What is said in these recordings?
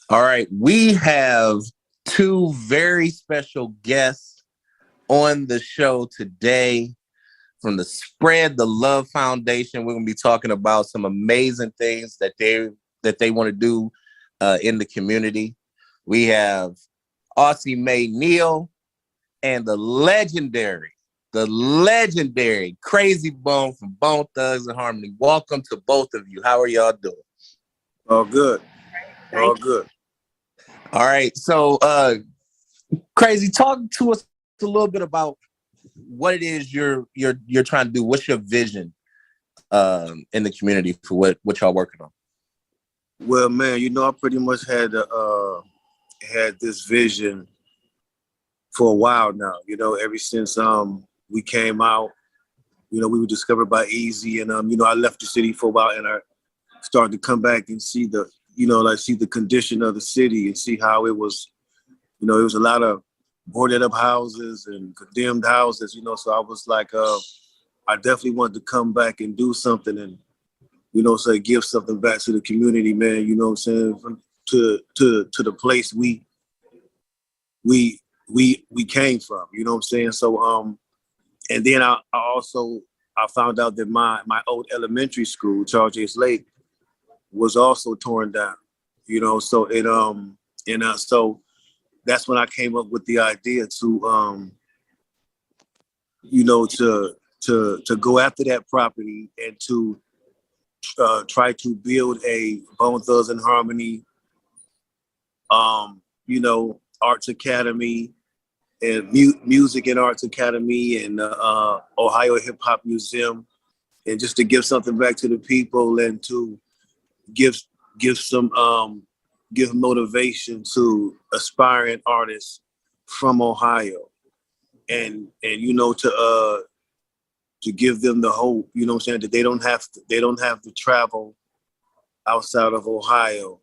All right, we have two very special guests on the show today from the Spread the Love Foundation. We're going to be talking about some amazing things that they want to do in the community. We have Ossie Neal and the legendary Krayzie Bone from Bone Thugs and Harmony. Welcome to both of you. How are y'all doing? All good. All good. All right. So, Krayzie, talk to us a little bit about what it is you're trying to do. What's your vision in the community for what y'all working on? Well, man, I pretty much had this vision for a while now. Ever since we came out, we were discovered by Easy, and I left the city for a while, and I started to come back and see see the condition of the city and see how it was. It was a lot of boarded up houses and condemned houses. So I was like, I definitely wanted to come back and do something and say give something back to the community, man. You know what I'm saying? To the place we came from. You know what I'm saying? So and then I found out that my old elementary school, Charles H. Lake, was also torn down. So so that's when I came up with the idea to to go after that property and to try to build a Bone Thugs and Harmony arts academy and music and arts academy and Ohio Hip Hop Museum, and just to give something back to the people and to give motivation to aspiring artists from Ohio, and to give them the hope, what I'm saying, that they don't have to travel outside of Ohio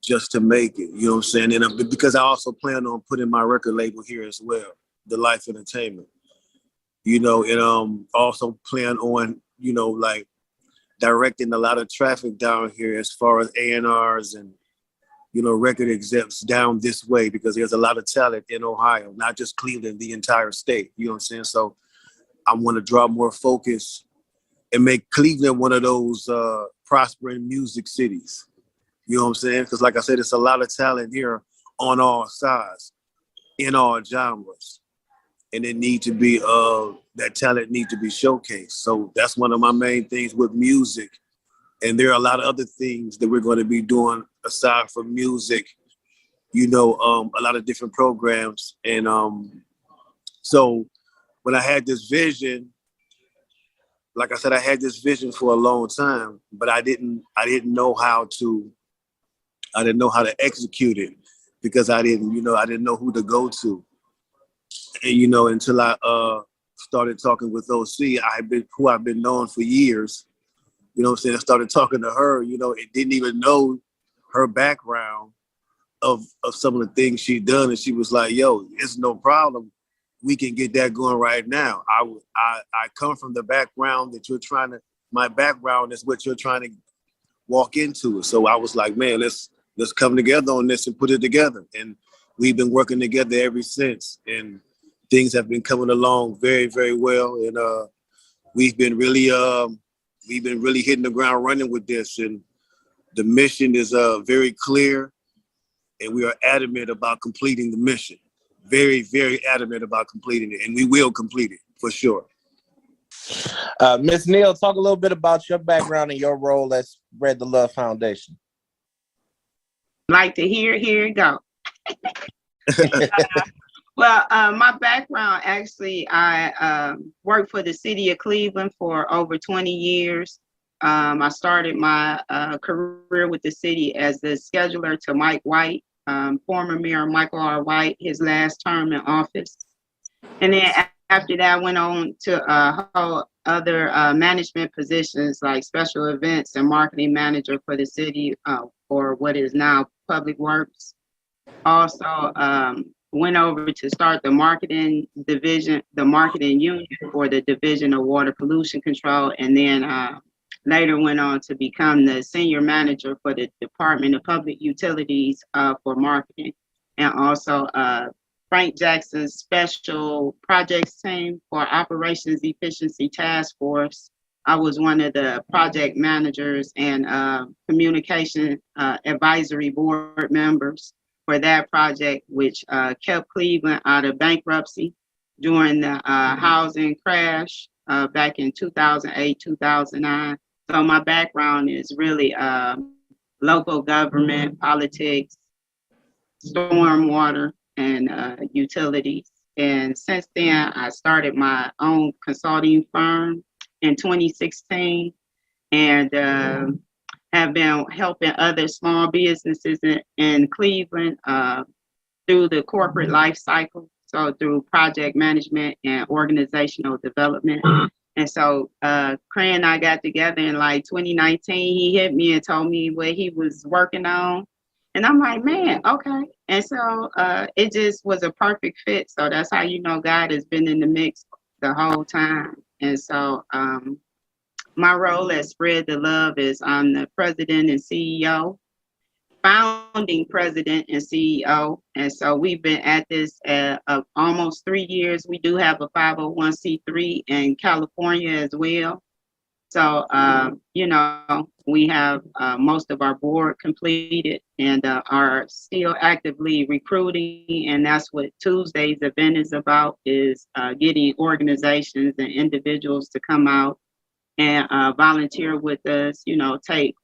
just to make it, what I'm saying? And because I also plan on putting my record label here as well, The Life Entertainment, and also plan on, like directing a lot of traffic down here as far as A&Rs and, record execs down this way, because there's a lot of talent in Ohio, not just Cleveland, the entire state, you know what I'm saying? So I want to draw more focus and make Cleveland one of those prospering music cities. You know what I'm saying? Because like I said, it's a lot of talent here on all sides, in all genres. And that talent needs to be showcased. So that's one of my main things with music. And there are a lot of other things that we're going to be doing aside from music, a lot of different programs. And so when I had this vision, like I said, I had this vision for a long time, but I didn't know how to execute it, because I didn't know who to go to. And, until I started talking with Ossie, who I've been knowing for years, you know what I'm saying? I started talking to her, and didn't even know her background of some of the things she'd done. And she was like, yo, it's no problem. We can get that going right now. I come from the background that my background is what you're trying to walk into. So I was like, man, let's come together on this and put it together. And we've been working together ever since. And things have been coming along very, very well. And we've been really hitting the ground running with this. And the mission is very clear. And we are adamant about completing the mission. Very, very adamant about completing it. And we will complete it for sure. Miss Neal, talk a little bit about your background and your role at Spread the Love Foundation. Like to hear it go. Well, my background, actually, I worked for the city of Cleveland for over 20 years. I started my career with the city as the scheduler to Mike White, former Mayor Michael R. White, his last term in office. And then after that, I went on to whole other management positions like special events and marketing manager for the city for what is now Public Works. Also went over to start the marketing division, the marketing unit for the Division of Water Pollution Control, and then later went on to become the senior manager for the Department of Public Utilities for marketing, and also Frank Jackson's special projects team for Operations Efficiency Task Force. I was one of the project managers and communication advisory board members for that project, which kept Cleveland out of bankruptcy during the housing crash back in 2008, 2009. So my background is really local government, politics, stormwater, and utilities. And since then, I started my own consulting firm in 2016, and have been helping other small businesses in Cleveland through the corporate life cycle. So through project management and organizational development. And so Cray and I got together in like 2019. He hit me and told me what he was working on. And I'm like, man, okay. And so it just was a perfect fit. So that's how you know God has been in the mix the whole time. And so my role at Spread the Love is I'm the president and CEO, founding president and CEO. And so we've been at this almost 3 years. We do have a 501c3 in California as well. So, we have most of our board completed and are still actively recruiting. And that's what Tuesday's event is about, is getting organizations and individuals to come out and volunteer with us, take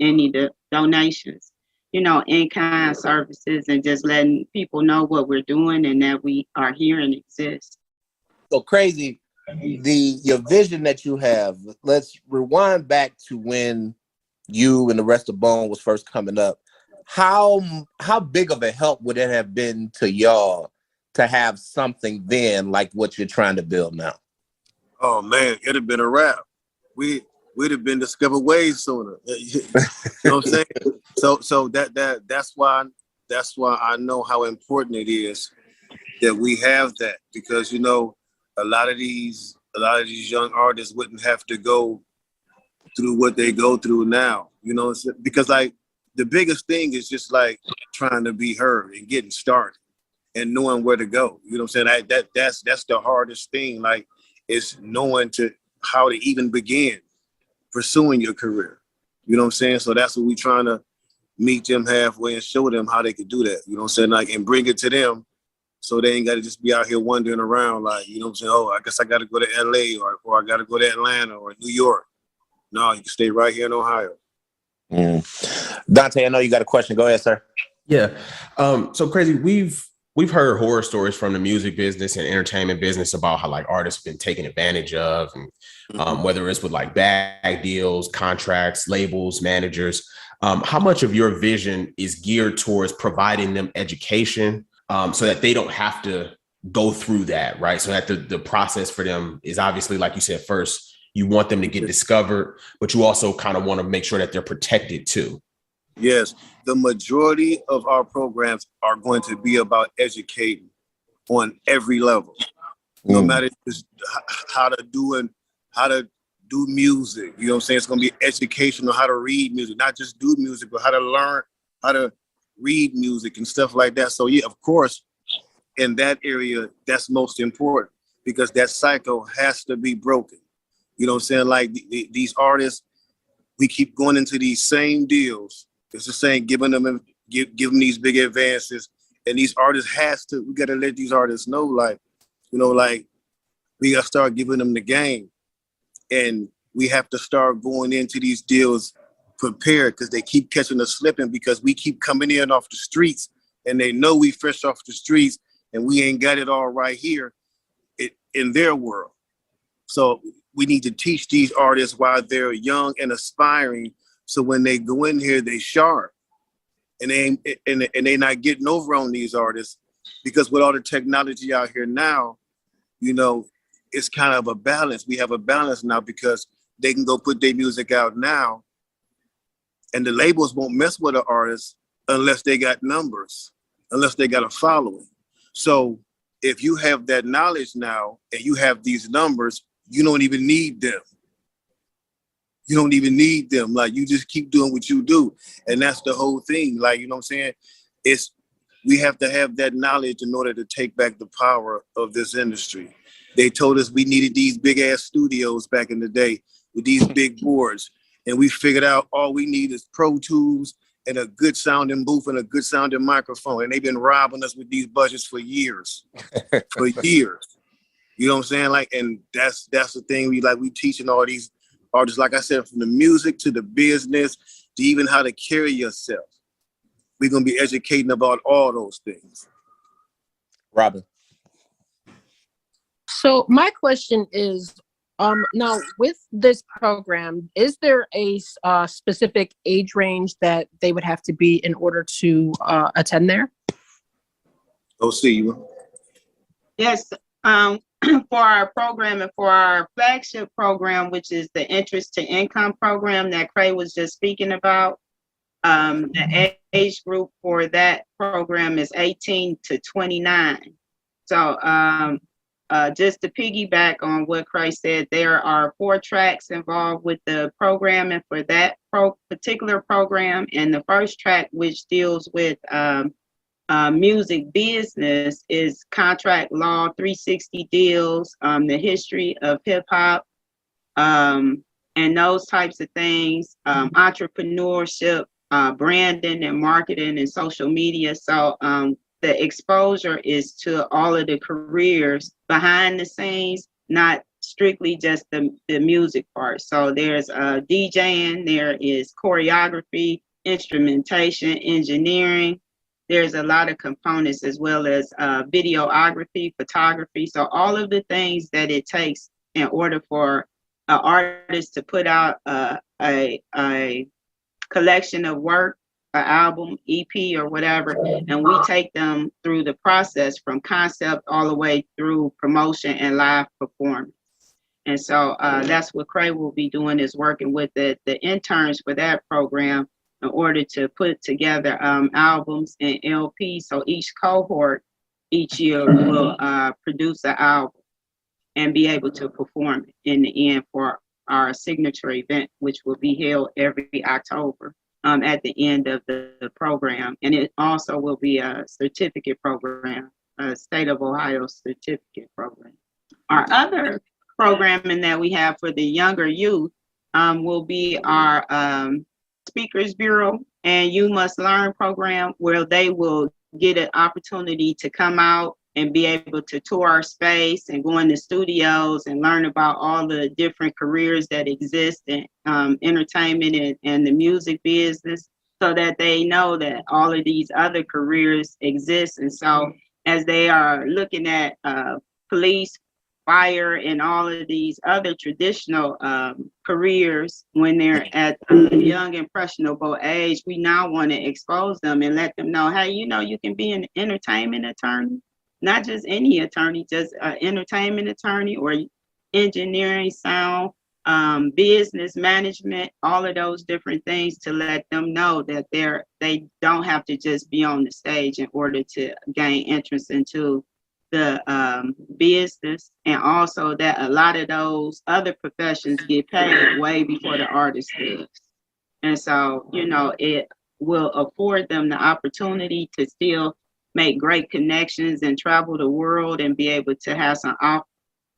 any donations, in-kind services, and just letting people know what we're doing and that we are here and exist. So Krayzie, your vision that you have, let's rewind back to when you and the rest of Bone was first coming up. How big of a help would it have been to y'all to have something then like what you're trying to build now? Oh man, it'd have been a wrap. We'd have been discovered way sooner. You know what I'm saying? So that's why I know how important it is that we have that, because a lot of these young artists wouldn't have to go through what they go through now. Because like the biggest thing is just like trying to be heard and getting started and knowing where to go. You know what I'm saying? That's the hardest thing. Like, it's knowing how to even begin pursuing your career. You know what I'm saying? So that's what we're trying to meet them halfway and show them how they could do that. You know what I'm saying? Like, and bring it to them so they ain't got to just be out here wandering around like, you know what I'm saying? Oh, I guess I got to go to LA or I got to go to Atlanta or New York. No, you can stay right here in Ohio. Dante, I know you got a question. Go ahead, sir. Yeah. So Krayzie, we've heard horror stories from the music business and entertainment business about how like artists have been taken advantage of, and whether it's with like bag deals, contracts, labels, managers. How much of your vision is geared towards providing them education so that they don't have to go through that, right? So that the process for them is obviously, like you said, first, you want them to get discovered, but you also kind of want to make sure that they're protected too. Yes, the majority of our programs are going to be about educating on every level, no matter how to do music. You know what I'm saying? It's going to be educational, how to read music, not just do music, but how to learn how to read music and stuff like that. So yeah, of course, in that area, that's most important, because that cycle has to be broken. You know what I'm saying? Like these artists, we keep going into these same deals. It's the same, giving them these big advances. And these artists we got to let these artists know, like, like we got to start giving them the game. And we have to start going into these deals prepared, because they keep catching us slipping, because we keep coming in off the streets and they know we fresh off the streets and we ain't got it all right here in their world. So we need to teach these artists while they're young and aspiring, so when they go in here, they sharp, and they not getting over on these artists, because with all the technology out here now, it's kind of a balance. We have a balance now, because they can go put their music out now, and the labels won't mess with the artists unless they got numbers, unless they got a following. So if you have that knowledge now and you have these numbers, you don't even need them. You don't even need them. Like, you just keep doing what you do. And that's the whole thing. Like, you know what I'm saying? We have to have that knowledge in order to take back the power of this industry. They told us we needed these big ass studios back in the day with these big boards. And we figured out all we need is Pro Tools and a good sounding booth and a good sounding microphone. And they've been robbing us with these budgets for years. For years. You know what I'm saying? Like, and that's the thing we teaching all these artists, like I said, from the music to the business to even how to carry yourself. We're gonna be educating about all those things. Robin. So my question is, now with this program, is there a specific age range that they would have to be in order to attend there? Ossie, you. Yes, for our program and for our flagship program, which is the interest to income program that Cray was just speaking about, the age group for that program is 18 to 29. So just to piggyback on what Cray said, there are 4 tracks involved with the program and for that particular program. And the first track, which deals with music business, is contract law, 360 deals, the history of hip hop, and those types of things, entrepreneurship, branding and marketing and social media. So the exposure is to all of the careers behind the scenes, not strictly just the music part. So there's DJing, there is choreography, instrumentation, engineering. There's a lot of components, as well as videography, photography. So all of the things that it takes in order for an artist to put out a collection of work, an album, EP, or whatever, and we take them through the process from concept all the way through promotion and live performance. And so that's what Cray will be doing, is working with the interns for that program in order to put together albums and LPs. So each cohort each year will produce an album and be able to perform it in the end for our signature event, which will be held every October at the end of the program. And it also will be a certificate program, a state of Ohio certificate program. Our other programming that we have for the younger youth will be our Speakers Bureau and You Must Learn program, where they will get an opportunity to come out and be able to tour our space and go in the studios and learn about all the different careers that exist in entertainment and the music business, so that they know that all of these other careers exist. And so as they are looking at police, fire, and all of these other traditional careers, when they're at a young, impressionable age, we now want to expose them and let them know, hey, you know, you can be an entertainment attorney, not just any attorney, just an entertainment attorney, or engineering, sound, business management, all of those different things, to let them know that they don't have to just be on the stage in order to gain entrance into the business, and also that a lot of those other professions get paid way before the artist does. And so, you know, it will afford them the opportunity to still make great connections and travel the world and be able to have some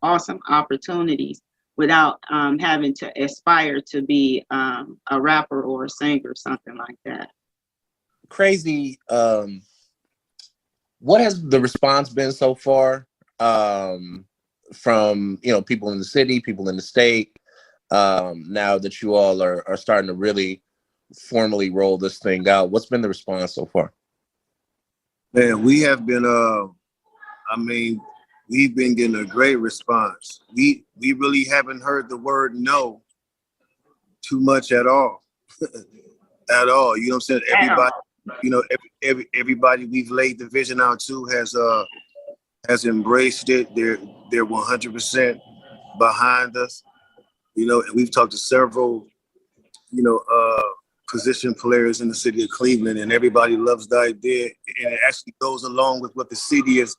awesome opportunities without having to aspire to be a rapper or a singer, something like that. Krayzie, what has the response been so far from, you know, people in the city, people in the state, now that you all are starting to really formally roll this thing out? What's been the response so far? Man, we have been, we've been getting a great response. We really haven't heard the word no too much at all. At all. You know what I'm saying? Everybody, you know, everybody we've laid the vision out to has embraced it. They're 100% behind us. You know, and we've talked to several, you know, position players in the city of Cleveland, and everybody loves the idea, and it actually goes along with what the city is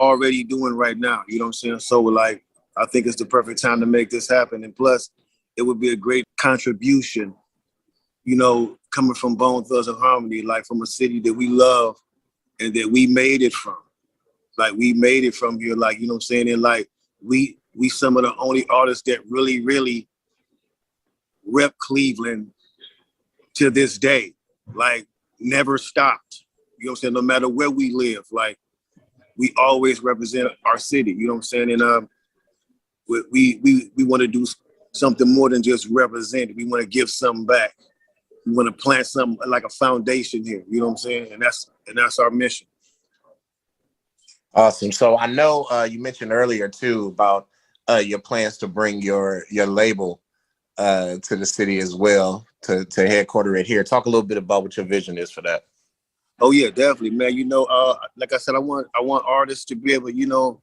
already doing right now. You know what I'm saying? So, like, I think it's the perfect time to make this happen. And plus, it would be a great contribution, coming from Bone Thugs and Harmony, like from a city that we love and that we made it from. Like we made it from here, like, you know what I'm saying? And like we some of the only artists that really, really rep Cleveland to this day. Like never stopped. You know what I'm saying? No matter where we live, like we always represent our city. You know what I'm saying? And we want to do something more than just represent. We want to give something back. We want to plant something like a foundation here. You know what I'm saying? And that's our mission. Awesome. So I know you mentioned earlier too about your plans to bring your label to the city as well, to headquarter it here. Talk a little bit about what your vision is for that. Oh yeah, definitely, man. Like I said, I want artists to be able,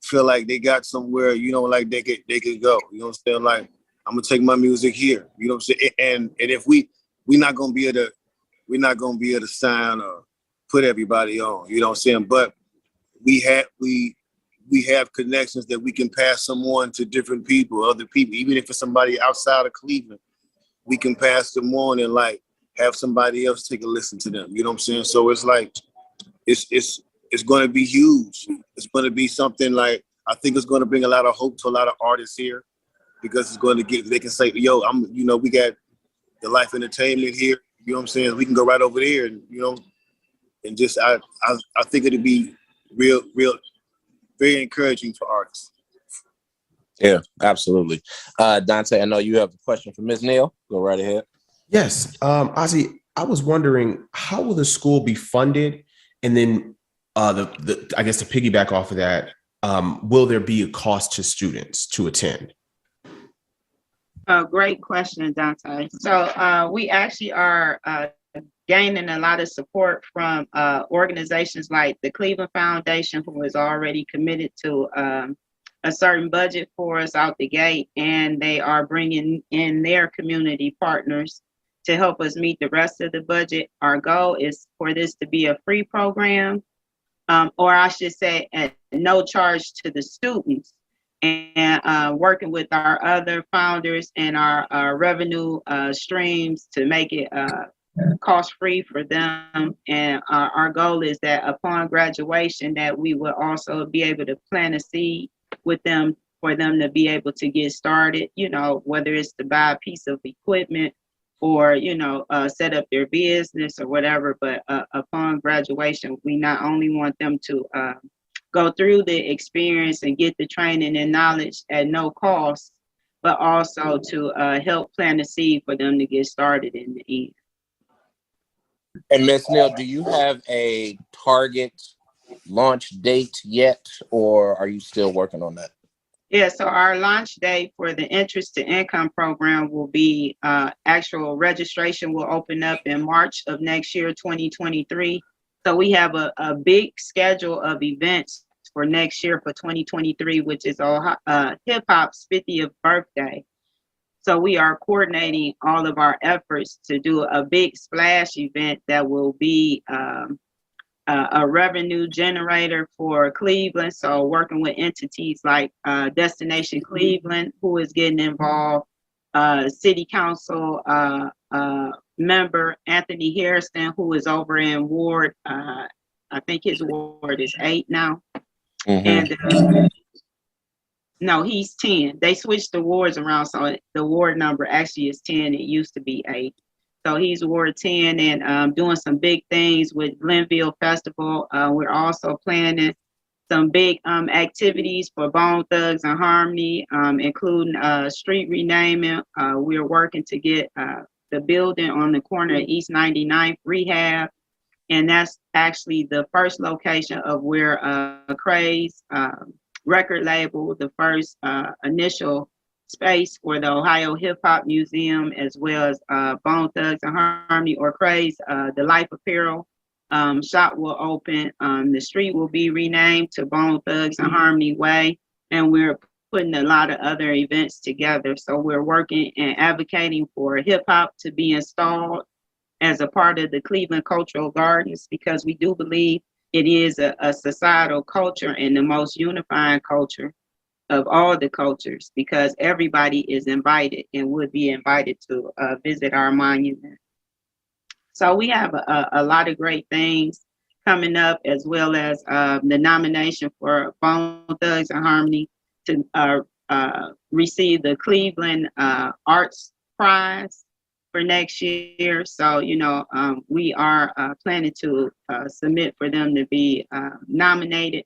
feel like they got somewhere, like they could go. You know what I'm saying? Like I'm gonna take my music here. You know what I'm saying? And if we're not gonna be able to sign or put everybody on. You know what I'm saying? But we have connections that we can pass someone to different people, other people, even if it's somebody outside of Cleveland, we can pass them on and like have somebody else take a listen to them. You know what I'm saying? So it's like, it's going to be huge. It's going to be something like, I think it's going to bring a lot of hope to a lot of artists here because it's going to they can say, yo, we got the Life Entertainment here. You know what I'm saying? We can go right over there and, and just, I think it'd be real, very encouraging for artists. Yeah, absolutely. Dante, I know you have a question for Ms. Neal. Go right ahead. Yes. Ossie, I was wondering, how will the school be funded? And then I guess to piggyback off of that, will there be a cost to students to attend? Great question, Dante. So we actually are gaining a lot of support from organizations like the Cleveland Foundation, who is already committed to a certain budget for us out the gate, and they are bringing in their community partners to help us meet the rest of the budget. Our goal is for this to be a free program, or I should say at no charge to the students, and working with our other founders and our revenue streams to make it cost-free for them. And our goal is that upon graduation that we will also be able to plant a seed with them for them to be able to get started, whether it's to buy a piece of equipment or, set up their business or whatever. But upon graduation, we not only want them to go through the experience and get the training and knowledge at no cost, but also to help plant a seed for them to get started in the end. And Ms. Neal, do you have a target launch date yet, or are you still working on that? Yeah, so our launch date for the interest to income program will be actual registration will open up in March of next year, 2023. So we have a big schedule of events for next year for 2023, which is hip hop's 50th birthday. So we are coordinating all of our efforts to do a big splash event that will be a revenue generator for Cleveland. So working with entities like Destination Cleveland, who is getting involved, City Council member Anthony Harrison, who is over in Ward, I think his ward is 8 now. Mm-hmm. And no, he's 10. They switched the wards around, so the ward number actually is 10. It used to be 8. So he's Ward 10 and doing some big things with Glenville Festival. We're also planning some big activities for Bone Thugs and Harmony, including street renaming. We're working to get the building on the corner of East 99th rehab. And that's actually the first location of where Krayzie record label, the first initial space for the Ohio Hip Hop Museum, as well as Bone Thugs and Harmony or Krayzie, the Life Apparel shop will open. The street will be renamed to Bone Thugs and Harmony Way, and we're putting a lot of other events together. So we're working and advocating for hip hop to be installed as a part of the Cleveland Cultural Gardens, because we do believe it is a societal culture and the most unifying culture. of all the cultures, because everybody is invited and would be invited to visit our monument. So we have a lot of great things coming up, as well as the nomination for Bone Thugs and Harmony to receive the Cleveland Arts Prize for next year. So, we are planning to submit for them to be nominated.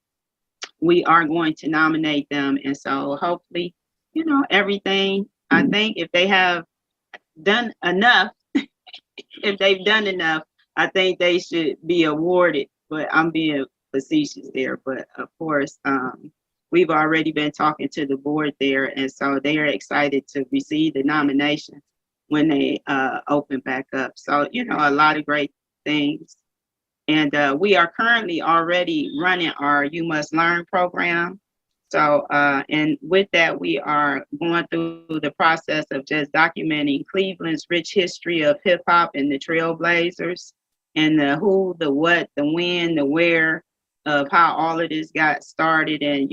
We are going to nominate them. And so hopefully, everything, I think if they have done enough, if they've done enough, I think they should be awarded. But I'm being facetious there. But of course, we've already been talking to the board there, and so they are excited to receive the nomination when they open back up. So, a lot of great things. And we are currently already running our You Must Learn program. So, and with that, we are going through the process of just documenting Cleveland's rich history of hip hop and the Trailblazers, and the who, the what, the when, the where of how all of this got started, and,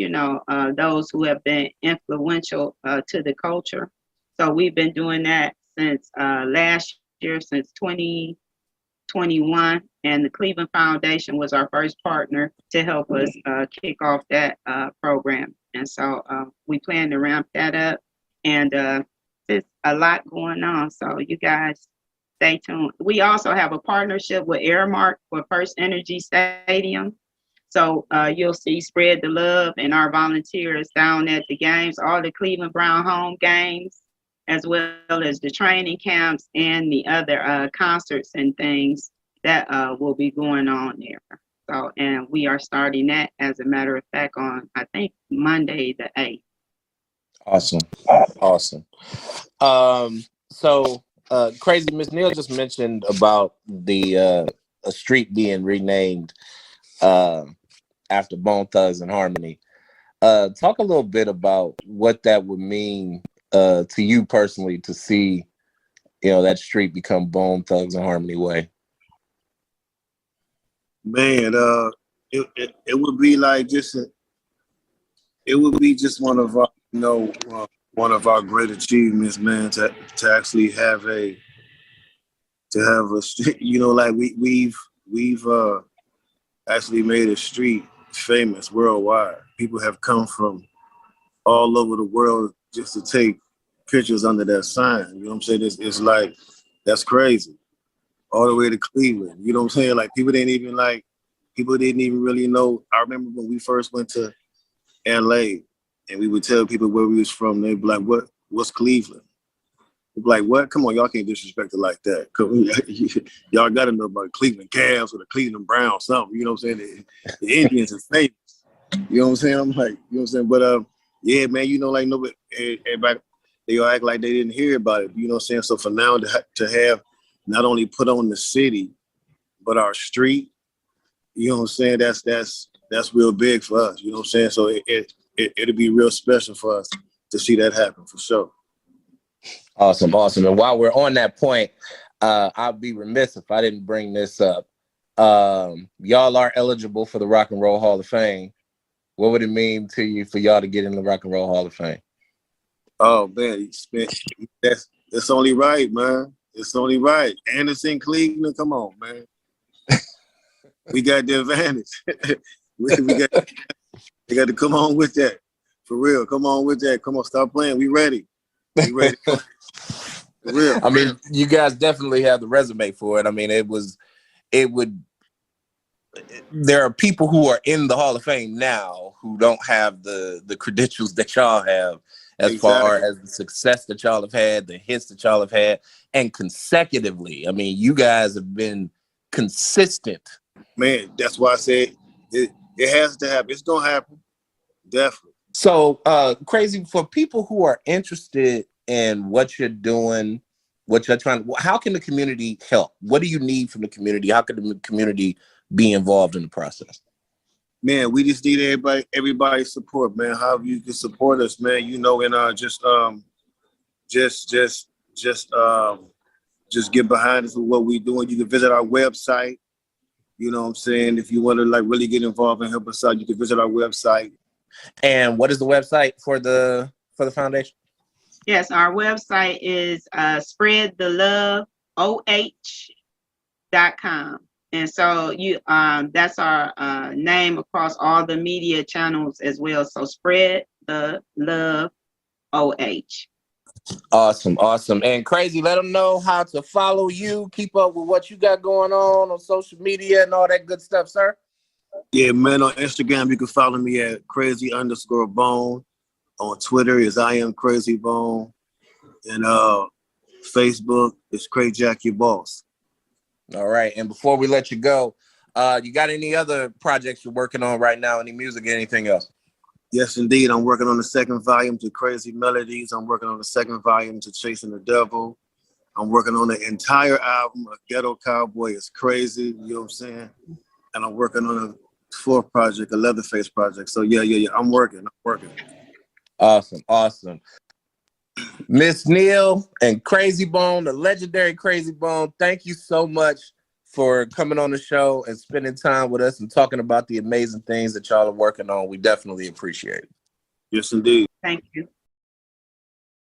those who have been influential to the culture. So we've been doing that since last year, since 2021, and the Cleveland Foundation was our first partner to help us kick off that program. And so we plan to ramp that up, and there's a lot going on. So you guys stay tuned. We also have a partnership with Airmark for First Energy Stadium. So you'll see Spread the Love and our volunteers down at the games, all the Cleveland Brown home games, as well as the training camps and the other concerts and things that will be going on there. So, and we are starting that, as a matter of fact, on, I think, Monday the 8th. Awesome. So Krayzie, Miss Neal just mentioned about the a street being renamed after Bone Thugs and Harmony. Talk a little bit about what that would mean to you personally to see, that street become Bone Thugs and Harmony Way. Man, it would be like it would be just one of our, one of our great achievements, man, to actually have a street, like we've actually made a street famous worldwide. People have come from all over the world just to take pictures under that sign. You know what I'm saying? It's like, that's crazy. All the way to Cleveland. You know what I'm saying? Like people didn't even really know. I remember when we first went to LA and we would tell people where we was from, they'd be like, what's Cleveland? We'd be like, what? Come on, y'all can't disrespect it like that. Y'all gotta know about the Cleveland Cavs or the Cleveland Browns, something. You know what I'm saying? The Indians are famous. You know what I'm saying? I'm like, you know what I'm saying? But yeah, man, like nobody, everybody, they all act like they didn't hear about it. You know what I'm saying? So for now to have not only put on the city, but our street, you know what I'm saying? That's real big for us. You know what I'm saying? So it'll be real special for us to see that happen for sure. Awesome. And while we're on that point, I'd be remiss if I didn't bring this up. Y'all are eligible for the Rock and Roll Hall of Fame. What would it mean to you for y'all to get in the Rock and Roll Hall of Fame? Oh man, that's only right, man. It's only right. And it's in Cleveland. Come on, man. We got the advantage. we got to come on with that. For real. Come on with that. Come on, stop playing. We ready. We ready. For real. I mean, you guys definitely have the resume for it. I mean, there are people who are in the Hall of Fame now who don't have the credentials that y'all have, as far as the success that y'all have had, the hits that y'all have had, and consecutively. I mean, you guys have been consistent. Man, that's why I said it has to happen. It's gonna happen. Definitely. So Krayzie, for people who are interested in what you're doing, what you're trying, how can the community help? What do you need from the community? How can the community be involved in the process? Man, we just need everybody's support, man. How you can support us, man, and just get behind us with what we're doing. You can visit our website. You know what I'm saying? If you want to like really get involved and help us out, you can visit our website, And what is the website for the foundation? Yes, our website is spreadtheloveoh.com. And so that's our name across all the media channels as well. So Spread the Love OH. Awesome. And Krayzie, let them know how to follow you, keep up with what you got going on social media and all that good stuff, sir. Yeah, man, on Instagram, you can follow me at Krayzie_Bone. On Twitter is I am Krayzie Bone. And Facebook is Jack your boss. All right. And before we let you go, you got any other projects you're working on right now? Any music, anything else? Yes, indeed. I'm working on the second volume to Crazy Melodies. I'm working on the second volume to Chasing the Devil. I'm working on the entire album of Ghetto Cowboy is Crazy. You know what I'm saying? And I'm working on a fourth project, a Leatherface project. So yeah. I'm working. Awesome. Miss Neal and Krayzie Bone, the legendary Krayzie Bone, thank you so much for coming on the show and spending time with us and talking about the amazing things that y'all are working on. We definitely appreciate it. Yes, indeed. Thank you.